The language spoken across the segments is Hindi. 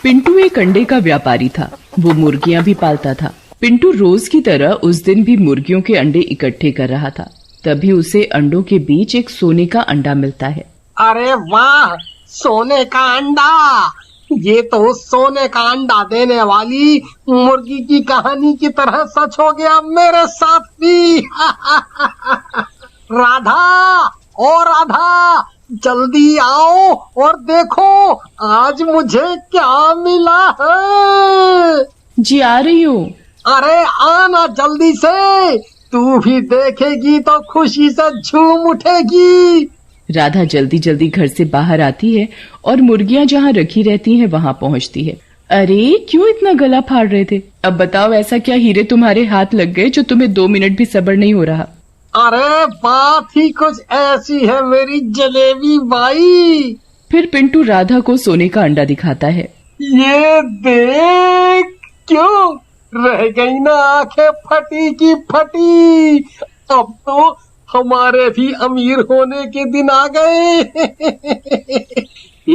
पिंटू एक अंडे का व्यापारी था। वो मुर्गियां भी पालता था। पिंटू रोज की तरह उस दिन भी मुर्गियों के अंडे इकट्ठे कर रहा था। तभी उसे अंडों के बीच एक सोने का अंडा मिलता है। अरे वाह, सोने का अंडा! ये तो सोने का अंडा देने वाली मुर्गी की कहानी की तरह सच हो गया मेरे साथ भी। राधा, ओ राधा, जल्दी आओ और देखो आज मुझे क्या मिला है। जी आ रही हूँ। अरे आना जल्दी से, तू भी देखेगी तो खुशी से झूम उठेगी। राधा जल्दी जल्दी घर से बाहर आती है और मुर्गियां जहाँ रखी रहती हैं वहाँ पहुँचती है। अरे क्यों इतना गला फाड़ रहे थे? अब बताओ ऐसा क्या हीरे तुम्हारे हाथ लग गए जो तुम्हें 2 मिनट भी सब्र नहीं हो रहा? अरे बात ही कुछ ऐसी है मेरी जलेबी बाई। फिर पिंटू राधा को सोने का अंडा दिखाता है। ये देख, क्यों रह गई ना आंखें फटी की फटी। अब तो हमारे भी अमीर होने के दिन आ गए।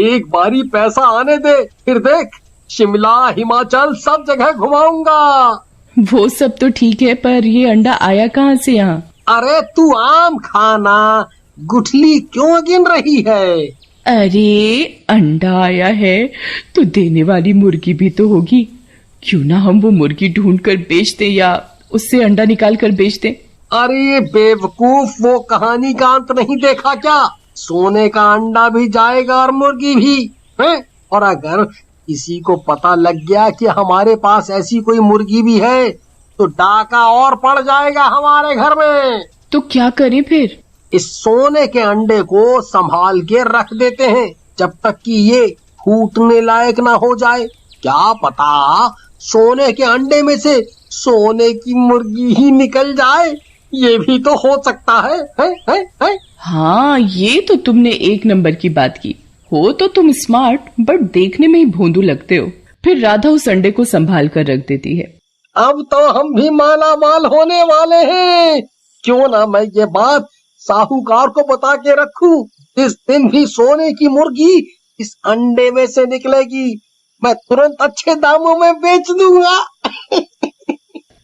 एक बारी पैसा आने दे, फिर देख शिमला हिमाचल सब जगह घुमाऊंगा। वो सब तो ठीक है, पर ये अंडा आया कहाँ से यहाँ? अरे तू आम खाना, गुठली क्यों गिन रही है? अरे अंडा आया है तो देने वाली मुर्गी भी तो होगी। क्यों ना हम वो मुर्गी ढूंढ कर बेच दें या उससे अंडा निकाल कर बेच दें। अरे बेवकूफ, वो कहानी का अंत नहीं देखा क्या? सोने का अंडा भी जाएगा और मुर्गी भी है। और अगर किसी को पता लग गया कि हमारे पास ऐसी कोई मुर्गी भी है तो डाका और पड़ जाएगा हमारे घर में। तो क्या करें फिर? इस सोने के अंडे को संभाल के रख देते हैं जब तक कि ये फूटने लायक ना हो जाए। क्या पता सोने के अंडे में से सोने की मुर्गी ही निकल जाए, ये भी तो हो सकता है? हाँ, ये तो तुमने 1 नंबर की बात की। हो तो तुम स्मार्ट, बट देखने में ही भोंदू लगते हो। फिर राधा उस अंडे को संभाल कर रख देती है। अब तो हम भी माला माल होने वाले हैं। क्यों ना मैं ये बात साहूकार को बता के रखूं। इस दिन भी सोने की मुर्गी इस अंडे में से निकलेगी, मैं तुरंत अच्छे दामों में बेच दूंगा।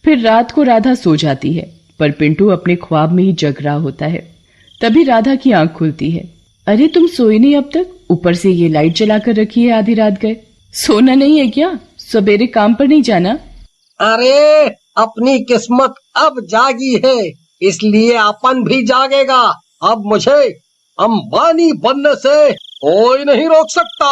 फिर रात को राधा सो जाती है, पर पिंटू अपने ख्वाब में ही जग रहा होता है। तभी राधा की आंख खुलती है। अरे तुम सोए नहीं अब तक? ऊपर से ये लाइट जलाकर रखी है, आधी रात गए। सोना नहीं है क्या? सवेरे काम पर नहीं जाना? अरे अपनी किस्मत अब जागी है, इसलिए अपन भी जागेगा। अब मुझे अंबानी बनने से कोई नहीं रोक सकता।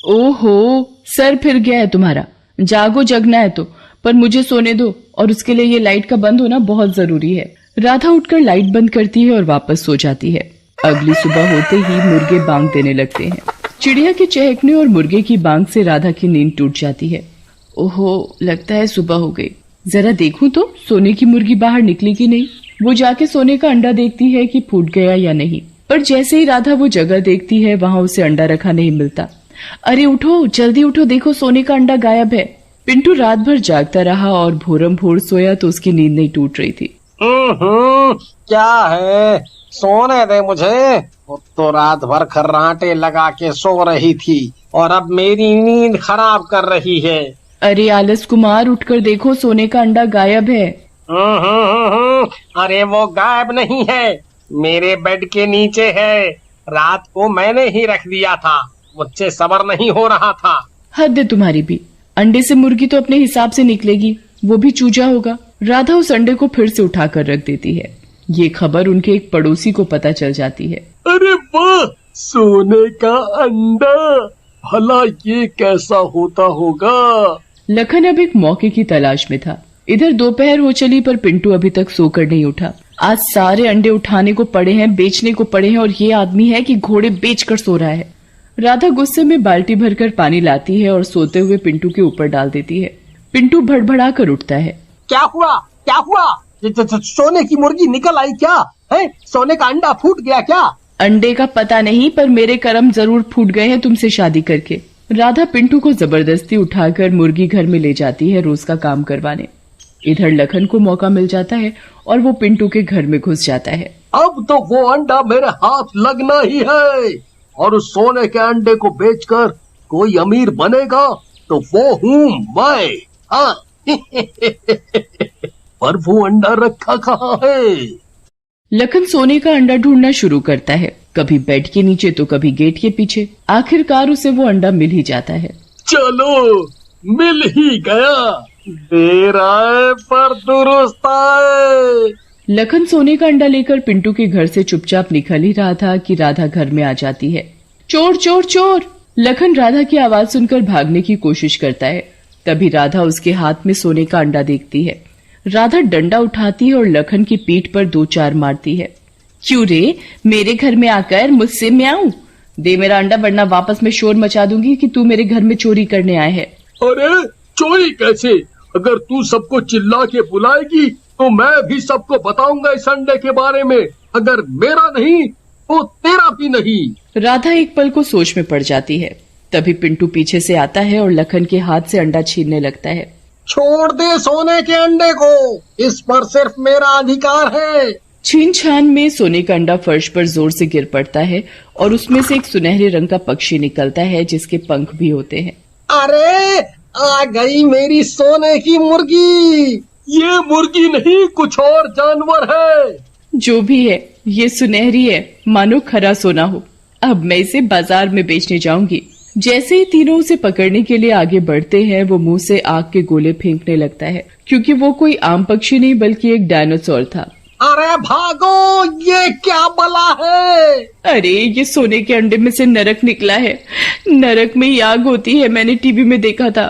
ओहो, सर फिर गया है तुम्हारा। जागो, जगना है तो, पर मुझे सोने दो, और उसके लिए ये लाइट का बंद होना बहुत जरूरी है। राधा उठकर लाइट बंद करती है और वापस सो जाती है। अगली सुबह होते ही मुर्गे बांग देने लगते हैं। चिड़िया के चहकने और मुर्गे की बांग से राधा की नींद टूट जाती है। ओहो, लगता है सुबह हो गई। जरा देखूं तो सोने की मुर्गी बाहर निकली कि नहीं। वो जाके सोने का अंडा देखती है कि फूट गया या नहीं, पर जैसे ही राधा वो जगह देखती है वहाँ उसे अंडा रखा नहीं मिलता। अरे उठो, जल्दी उठो, देखो सोने का अंडा गायब है। पिंटू रात भर जागता रहा और भोरम भोर सोया तो उसकी नींद नहीं टूट रही थी। क्या है, सोने दे मुझे। तो रात भर खर्राटे लगा के सो रही थी और अब मेरी नींद खराब कर रही है। अरे आलस कुमार, उठकर देखो, सोने का अंडा गायब है। अरे वो गायब नहीं है, मेरे बेड के नीचे है। रात को मैंने ही रख दिया था, मुझसे सब्र नहीं हो रहा था। हद है तुम्हारी भी। अंडे से मुर्गी तो अपने हिसाब से निकलेगी, वो भी चूजा होगा। राधा उस अंडे को फिर से उठाकर रख देती है। ये खबर उनके एक पड़ोसी को पता चल जाती है। अरे वाह, सोने का अंडा, भला ये कैसा होता होगा? लखन अब एक मौके की तलाश में था। इधर दोपहर हो चली पर पिंटू अभी तक सोकर नहीं उठा। आज सारे अंडे उठाने को पड़े हैं, बेचने को पड़े हैं, और ये आदमी है कि घोड़े बेचकर सो रहा है। राधा गुस्से में बाल्टी भरकर पानी लाती है और सोते हुए पिंटू के ऊपर डाल देती है। पिंटू भड़बड़ा कर उठता है। क्या हुआ, क्या हुआ? सोने की मुर्गी निकल आई क्या? है सोने का अंडा फूट गया क्या? अंडे का पता नहीं, पर मेरे कर्म जरूर फूट गए हैं तुमसे शादी करके। राधा पिंटू को जबरदस्ती उठाकर मुर्गी घर में ले जाती है रोज का काम करवाने। इधर लखन को मौका मिल जाता है और वो पिंटू के घर में घुस जाता है। अब तो वो अंडा मेरे हाथ लगना ही है, और उस सोने के अंडे को बेचकर कोई अमीर बनेगा तो वो हूँ मैं। हाँ। पर वो अंडा रखा कहाँ है? लखन सोने का अंडा ढूंढना शुरू करता है, कभी बेड के नीचे तो कभी गेट के पीछे। आखिरकार उसे वो अंडा मिल ही जाता है। चलो, मिल ही गया। देर आए पर दुरुस्त आए। लखन सोने का अंडा लेकर पिंटू के घर से चुपचाप निकल ही रहा था कि राधा घर में आ जाती है। चोर चोर चोर! लखन राधा की आवाज सुनकर भागने की कोशिश करता है। तभी राधा उसके हाथ में सोने का अंडा देखती है। राधा डंडा उठाती है और लखन की पीठ पर 2-4 मारती है। क्यों रे, मेरे घर में आकर मुझसे म्याऊं? दे मेरा अंडा, वरना वापस मैं शोर मचा दूंगी कि तू मेरे घर में चोरी करने आए है। अरे चोरी कैसे? अगर तू सबको चिल्ला के बुलाएगी तो मैं भी सबको बताऊंगा इस अंडे के बारे में। अगर मेरा नहीं तो तेरा भी नहीं। राधा एक पल को सोच में पड़ जाती है। तभी पिंटू पीछे से आता है और लखन के हाथ से अंडा छीनने लगता है। छोड़ दे सोने के अंडे को, इस पर सिर्फ मेरा अधिकार है। छीन छान में सोने का अंडा फर्श पर जोर से गिर पड़ता है और उसमें से एक सुनहरे रंग का पक्षी निकलता है जिसके पंख भी होते हैं। अरे आ गई मेरी सोने की मुर्गी। ये मुर्गी नहीं, कुछ और जानवर है। जो भी है, ये सुनहरी है, मानो खरा सोना हो। अब मैं इसे बाजार में बेचने जाऊंगी। जैसे ही तीनों उसे पकड़ने के लिए आगे बढ़ते हैं, वो मुंह से आग के गोले फेंकने लगता है, क्योंकि वो कोई आम पक्षी नहीं बल्कि एक डायनासोर था। अरे भागो, ये क्या बला है? अरे ये सोने के अंडे में से नरक निकला है। नरक में ही आग होती है, मैंने टीवी में देखा था।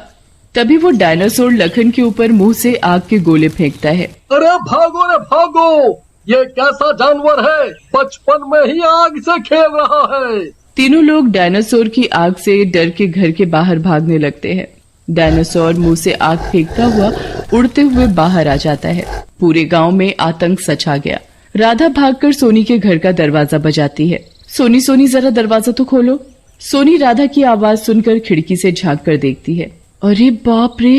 तभी वो डायनासोर लखन के ऊपर मुंह से आग के गोले फेंकता है। अरे भागो रे भागो, ये कैसा जानवर है? बचपन में ही आग से खेल रहा है। तीनों लोग डायनासोर की आग से डर के घर के बाहर भागने लगते हैं। डायनासोर मुंह से आग फेंकता हुआ उड़ते हुए बाहर आ जाता है। पूरे गांव में आतंक सछा गया। राधा भागकर सोनी के घर का दरवाजा बजाती है। सोनी सोनी, जरा दरवाजा तो खोलो। सोनी राधा की आवाज सुनकर खिड़की से झांक कर देखती है। अरे बाप रे,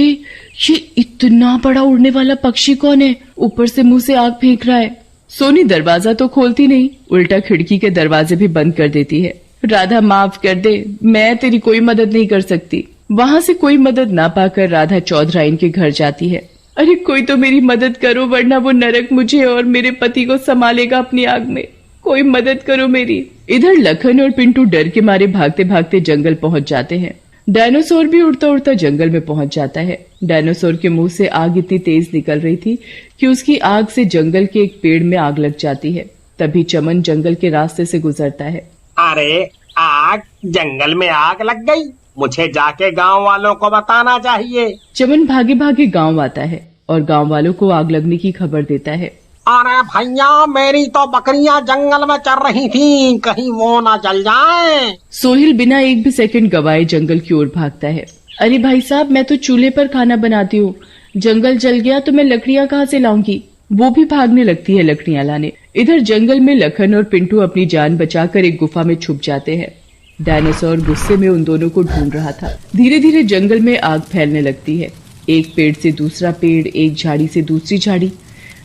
ये इतना बड़ा उड़ने वाला पक्षी कौन है? ऊपर से मुंह से आग फेंक रहा है। सोनी दरवाजा तो खोलती नहीं, उल्टा खिड़की के दरवाजे भी बंद कर देती है। राधा माफ कर दे, मैं तेरी कोई मदद नहीं कर सकती। वहाँ से कोई मदद ना पाकर राधा चौधराइन के घर जाती है। अरे कोई तो मेरी मदद करो, वरना वो नरक मुझे और मेरे पति को संभालेगा अपनी आग में। कोई मदद करो मेरी। इधर लखन और पिंटू डर के मारे भागते भागते जंगल पहुंच जाते हैं। डायनासोर भी उड़ता उड़ता जंगल में पहुंच जाता है। डायनासोर के मुंह से आग इतनी तेज निकल रही थी कि उसकी आग से जंगल के एक पेड़ में आग लग जाती है। तभी चमन जंगल के रास्ते से गुजरता है। अरे आग, जंगल में आग लग गई, मुझे जाके गांव वालों को बताना चाहिए। चमन भागे भागे गांव आता है और गांव वालों को आग लगने की खबर देता है। अरे भैया, मेरी तो बकरियां जंगल में चर रही थीं, कहीं वो ना जल जाएं। सोहेल बिना एक भी सेकंड गवाए जंगल की ओर भागता है। अरे भाई साहब, मैं तो चूल्हे पर खाना बनाती हूँ, जंगल जल गया तो मैं लकड़ियाँ कहाँ से लाऊंगी? वो भी भागने लगती है लकड़ियाँ लाने। इधर जंगल में लखन और पिंटू अपनी जान बचाकर एक गुफा में छुप जाते हैं। डायनासोर गुस्से में उन दोनों को ढूंढ रहा था। धीरे धीरे जंगल में आग फैलने लगती है। एक पेड़ से दूसरा पेड़, एक झाड़ी से दूसरी झाड़ी।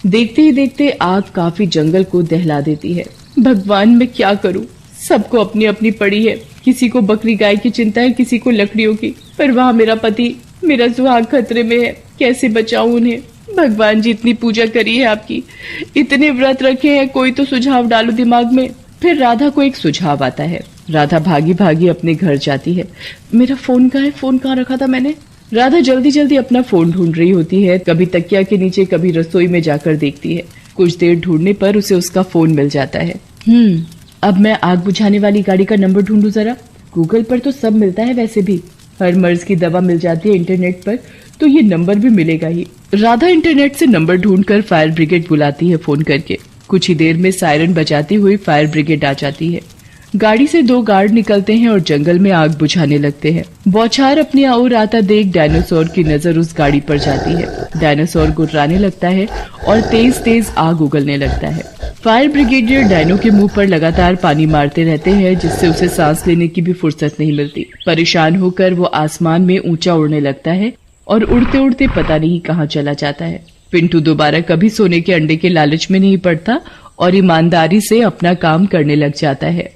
देखते ही देखते आग काफी जंगल को दहला देती है। भगवान, मैं क्या करूं? सबको अपनी अपनी पड़ी है। किसी को बकरी गाय की चिंता है, किसी को लकड़ियों की। पर वहाँ मेरा पति, मेरा सुहाग खतरे में है। कैसे बचाऊं उन्हें? भगवान जी, इतनी पूजा करी है आपकी, इतने व्रत रखे हैं, कोई तो सुझाव डालो दिमाग में। फिर राधा को एक सुझाव आता है। राधा भागी भागी अपने घर जाती है। मेरा फोन कहाँ है? फोन कहाँ रखा था मैंने? राधा जल्दी जल्दी अपना फोन ढूंढ रही होती है। कभी तकिया के नीचे, कभी रसोई में जाकर देखती है। कुछ देर ढूंढने पर उसे उसका फोन मिल जाता है। अब मैं आग बुझाने वाली गाड़ी का नंबर ढूंढूं जरा। गूगल पर तो सब मिलता है, वैसे भी हर मर्ज की दवा मिल जाती है इंटरनेट पर, तो ये नंबर भी मिलेगा ही। राधा इंटरनेट से नंबर ढूंढकर फायर ब्रिगेड बुलाती है फोन करके। कुछ ही देर में सायरन बजाती हुई फायर ब्रिगेड आ जाती है। गाड़ी से 2 गार्ड निकलते हैं और जंगल में आग बुझाने लगते हैं। बौछार अपने ओर आता देख डायनासोर की नजर उस गाड़ी पर जाती है। डायनासोर गुर्राने लगता है और तेज तेज आग उगलने लगता है। फायर ब्रिगेडियर डायनो के मुंह पर लगातार पानी मारते रहते हैं, जिससे उसे सांस लेने की भी फुर्सत नहीं मिलती। परेशान होकर वो आसमान में ऊंचा उड़ने लगता है और उड़ते उड़ते पता नहीं कहाँ चला जाता है। पिंटू दोबारा कभी सोने के अंडे के लालच में नहीं पड़ता और ईमानदारी से अपना काम करने लग जाता है।